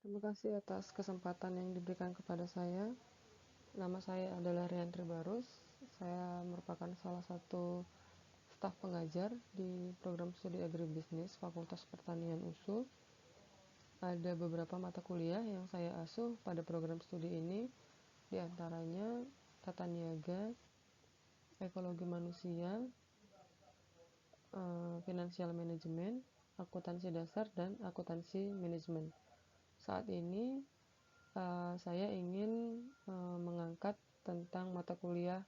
Terima kasih atas kesempatan yang diberikan kepada saya. Nama saya adalah Riantri Barus. Saya merupakan salah satu staf pengajar di program studi agribisnis Fakultas Pertanian USU. Ada beberapa mata kuliah yang saya asuh pada program studi ini, diantaranya tata niaga, ekologi manusia, financial management, akuntansi dasar, dan akuntansi manajemen. Saat ini saya ingin mengangkat tentang mata kuliah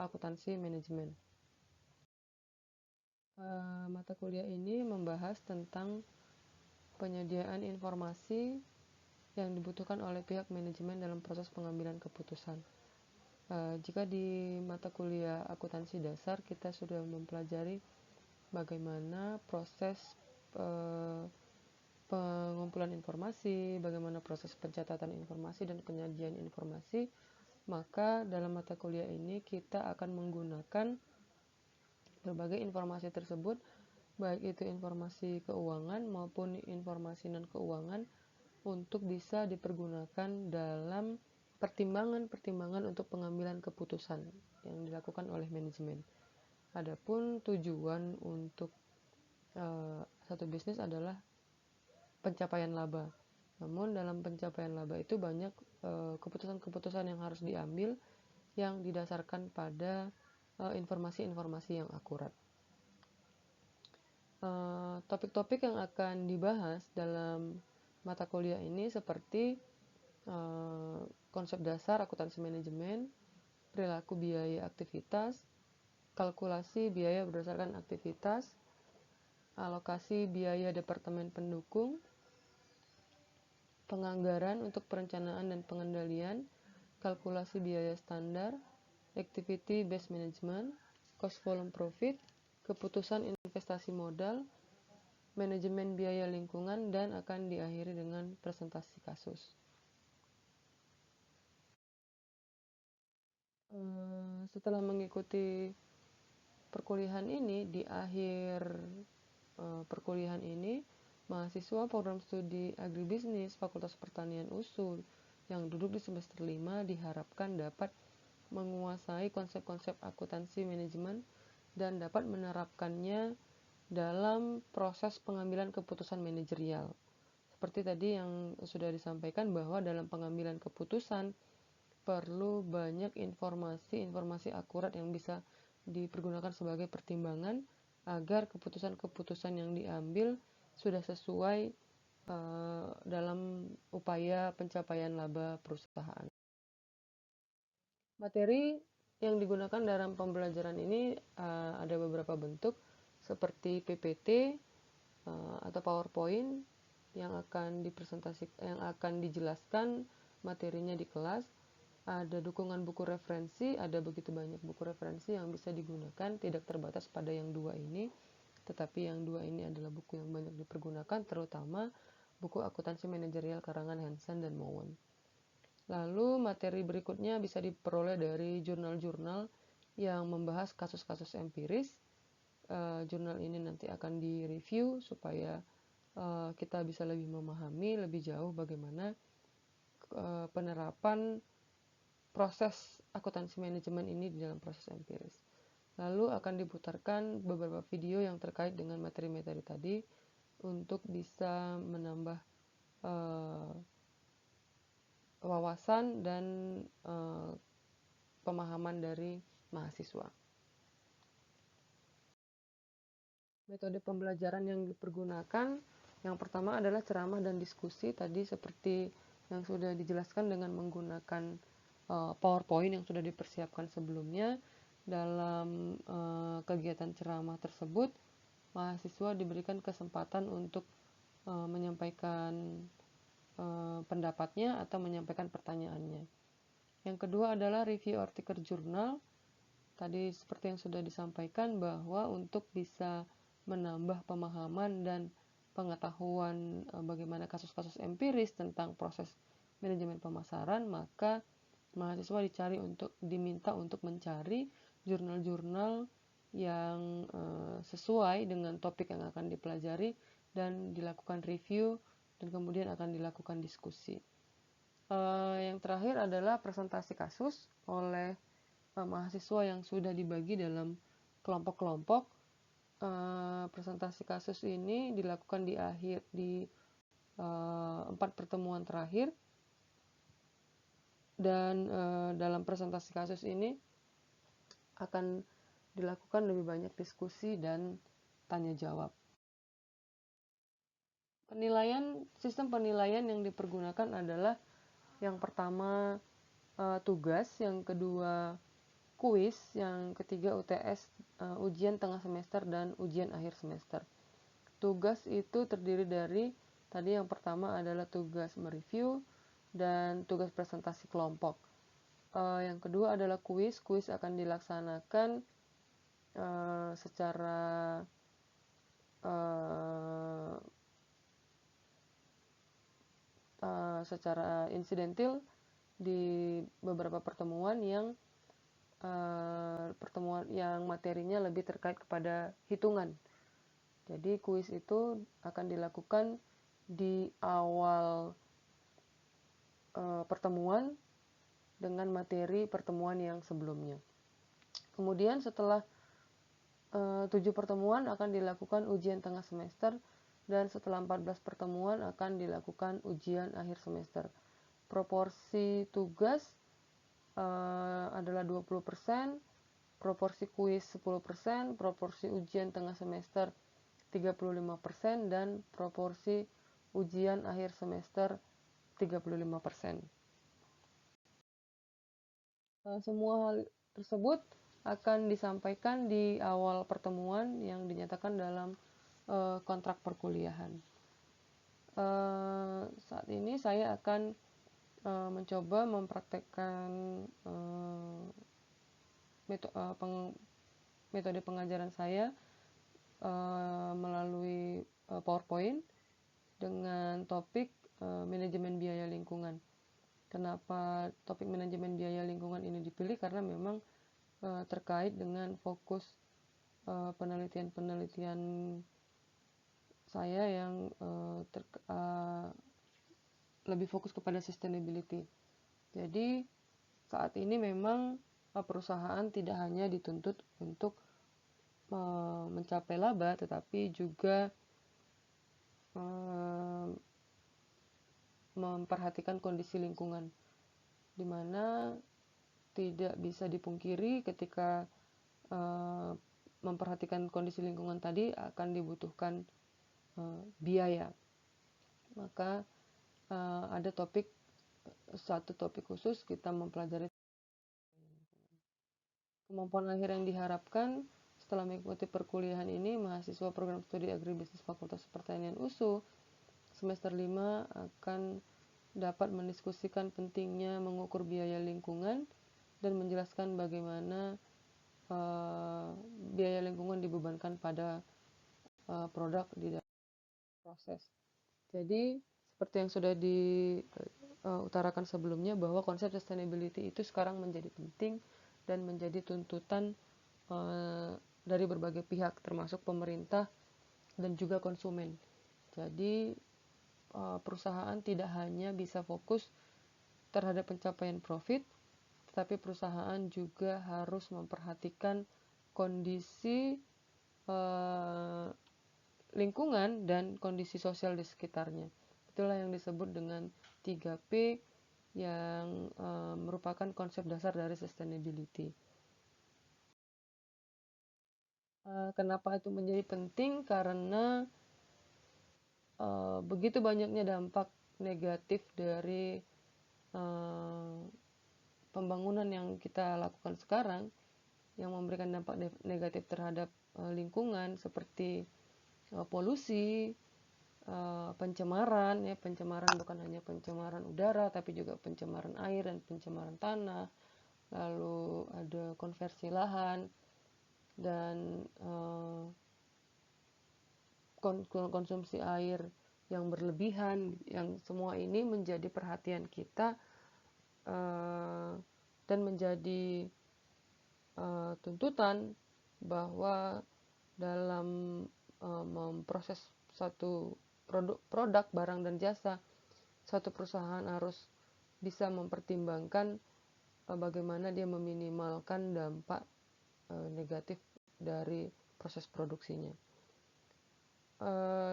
akuntansi manajemen. Mata kuliah ini membahas tentang penyediaan informasi yang dibutuhkan oleh pihak manajemen dalam proses pengambilan keputusan. Jika di mata kuliah akuntansi dasar kita sudah mempelajari bagaimana proses pengumpulan informasi, bagaimana proses pencatatan informasi dan penyajian informasi, maka dalam mata kuliah ini kita akan menggunakan berbagai informasi tersebut, baik itu informasi keuangan maupun informasi non-keuangan, untuk bisa dipergunakan dalam pertimbangan-pertimbangan untuk pengambilan keputusan yang dilakukan oleh manajemen. Adapun tujuan untuk satu bisnis adalah pencapaian laba. Namun dalam pencapaian laba itu banyak keputusan-keputusan yang harus diambil yang didasarkan pada informasi-informasi yang akurat. Topik-topik yang akan dibahas dalam mata kuliah ini seperti konsep dasar akuntansi manajemen, perilaku biaya aktivitas, kalkulasi biaya berdasarkan aktivitas, alokasi biaya departemen pendukung, penganggaran untuk perencanaan dan pengendalian, kalkulasi biaya standar, activity based management, cost volume profit, keputusan investasi modal, manajemen biaya lingkungan, dan akan diakhiri dengan presentasi kasus. Setelah mengikuti perkuliahan ini, di akhir perkuliahan ini, mahasiswa program studi agribisnis Fakultas Pertanian USU yang duduk di semester 5 diharapkan dapat menguasai konsep-konsep akuntansi manajemen dan dapat menerapkannya dalam proses pengambilan keputusan manajerial. Seperti tadi yang sudah disampaikan bahwa dalam pengambilan keputusan perlu banyak informasi akurat yang bisa dipergunakan sebagai pertimbangan agar keputusan-keputusan yang diambil sudah sesuai dalam upaya pencapaian laba perusahaan. Materi yang digunakan dalam pembelajaran ini ada beberapa bentuk seperti PPT atau PowerPoint yang akan dijelaskan materinya di kelas. Ada dukungan buku referensi, ada begitu banyak buku referensi yang bisa digunakan, tidak terbatas pada yang dua ini, tetapi yang dua ini adalah buku yang banyak dipergunakan, terutama buku akuntansi manajerial karangan Hansen dan Mowen. Lalu materi berikutnya bisa diperoleh dari jurnal-jurnal yang membahas kasus-kasus empiris. Jurnal ini nanti akan direview supaya kita bisa lebih memahami lebih jauh bagaimana penerapan proses akuntansi manajemen ini di dalam proses empiris. Lalu akan diputarkan beberapa video yang terkait dengan materi-materi tadi untuk bisa menambah wawasan dan pemahaman dari mahasiswa. Metode pembelajaran yang dipergunakan yang pertama adalah ceramah dan diskusi, tadi seperti yang sudah dijelaskan dengan menggunakan PowerPoint yang sudah dipersiapkan sebelumnya. Dalam kegiatan ceramah tersebut, mahasiswa diberikan kesempatan untuk menyampaikan pendapatnya atau menyampaikan pertanyaannya. Yang kedua adalah review artikel jurnal. Tadi seperti yang sudah disampaikan bahwa untuk bisa menambah pemahaman dan pengetahuan bagaimana kasus-kasus empiris tentang proses manajemen pemasaran, maka mahasiswa diminta untuk mencari jurnal-jurnal yang sesuai dengan topik yang akan dipelajari dan dilakukan review dan kemudian akan dilakukan diskusi. Yang terakhir adalah presentasi kasus oleh mahasiswa yang sudah dibagi dalam kelompok-kelompok. Presentasi kasus ini dilakukan di 4 pertemuan terakhir, dan dalam presentasi kasus ini akan dilakukan lebih banyak diskusi dan tanya jawab. Sistem penilaian yang dipergunakan adalah yang pertama tugas, yang kedua kuis, yang ketiga UTS, ujian tengah semester, dan ujian akhir semester. Tugas itu terdiri dari, tadi yang pertama adalah tugas mereview dan tugas presentasi kelompok. Yang kedua adalah kuis. Kuis akan dilaksanakan secara insidentil di beberapa pertemuan yang materinya lebih terkait kepada hitungan. Jadi kuis itu akan dilakukan di awal pertemuan dengan materi pertemuan yang sebelumnya. Kemudian setelah 7 pertemuan akan dilakukan ujian tengah semester, dan setelah 14 pertemuan akan dilakukan ujian akhir semester. Proporsi tugas adalah 20%, proporsi kuis 10%, proporsi ujian tengah semester 35%, dan proporsi ujian akhir semester 35%. Semua hal tersebut akan disampaikan di awal pertemuan yang dinyatakan dalam kontrak perkuliahan. Saat ini saya akan mencoba mempraktekkan metode pengajaran saya melalui PowerPoint dengan topik manajemen biaya lingkungan. Kenapa topik manajemen biaya lingkungan ini dipilih? Karena memang terkait dengan fokus penelitian saya yang lebih fokus kepada sustainability. Jadi saat ini memang perusahaan tidak hanya dituntut untuk mencapai laba, tetapi juga memperhatikan kondisi lingkungan, di mana tidak bisa dipungkiri ketika memperhatikan kondisi lingkungan tadi akan dibutuhkan biaya. Maka ada satu topik khusus kita mempelajari kemampuan akhir yang diharapkan setelah mengikuti perkuliahan ini. Mahasiswa program studi agribisnis Fakultas Pertanian USU semester 5 akan dapat mendiskusikan pentingnya mengukur biaya lingkungan dan menjelaskan bagaimana biaya lingkungan dibebankan pada produk di dalam proses. Jadi seperti yang sudah diutarakan sebelumnya, bahwa konsep sustainability itu sekarang menjadi penting dan menjadi tuntutan dari berbagai pihak, termasuk pemerintah dan juga konsumen. Jadi perusahaan tidak hanya bisa fokus terhadap pencapaian profit, tetapi perusahaan juga harus memperhatikan kondisi lingkungan dan kondisi sosial di sekitarnya. Itulah yang disebut dengan 3P, yang merupakan konsep dasar dari sustainability. Kenapa itu menjadi penting? Karena begitu banyaknya dampak negatif dari pembangunan yang kita lakukan sekarang, yang memberikan dampak negatif terhadap lingkungan, seperti polusi, pencemaran. Pencemaran bukan hanya pencemaran udara, tapi juga pencemaran air dan pencemaran tanah. Lalu ada konversi lahan dan konsumsi air yang berlebihan. Yang semua ini menjadi perhatian kita dan menjadi tuntutan bahwa dalam memproses satu produk, barang dan jasa, suatu perusahaan harus bisa mempertimbangkan bagaimana dia meminimalkan dampak negatif dari proses produksinya.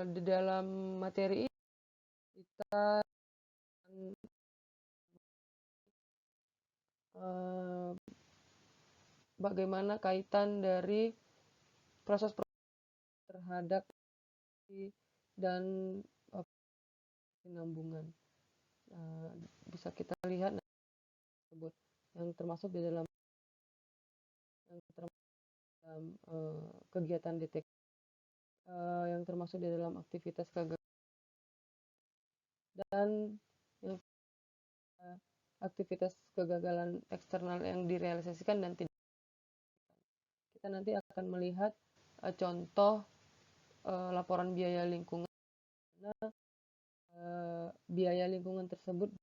Di dalam materi ini kita bagaimana kaitan dari proses terhadap dan penambungan. Bisa kita lihat tersebut yang termasuk di dalam kegiatan deteksi, yang termasuk di dalam aktivitas kegagalan dan aktivitas kegagalan eksternal yang direalisasikan dan tidak. Kita nanti akan melihat contoh laporan biaya lingkungan. Biaya lingkungan tersebut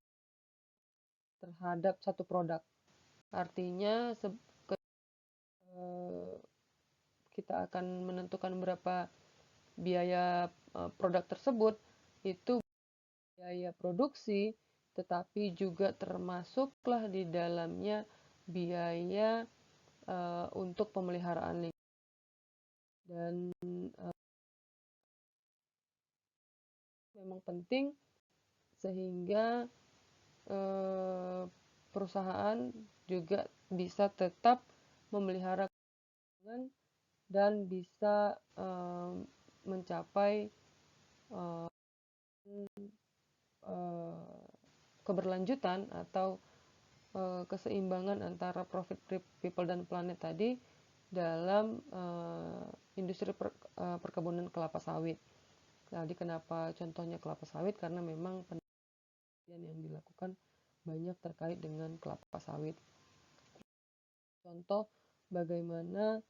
terhadap satu produk. Artinya kita akan menentukan berapa biaya produk tersebut, itu biaya produksi, tetapi juga termasuklah di dalamnya biaya untuk pemeliharaan lingkungan. Dan memang penting sehingga perusahaan juga bisa tetap memelihara lingkungan dan bisa mencapai keberlanjutan atau keseimbangan antara profit people dan planet tadi dalam industri perkebunan kelapa sawit. Jadi kenapa contohnya kelapa sawit? Karena memang penelitian yang dilakukan banyak terkait dengan kelapa sawit. Contoh bagaimana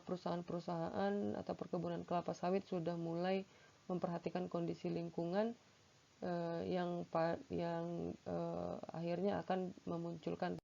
perusahaan-perusahaan atau perkebunan kelapa sawit sudah mulai memperhatikan kondisi lingkungan yang akhirnya akan memunculkan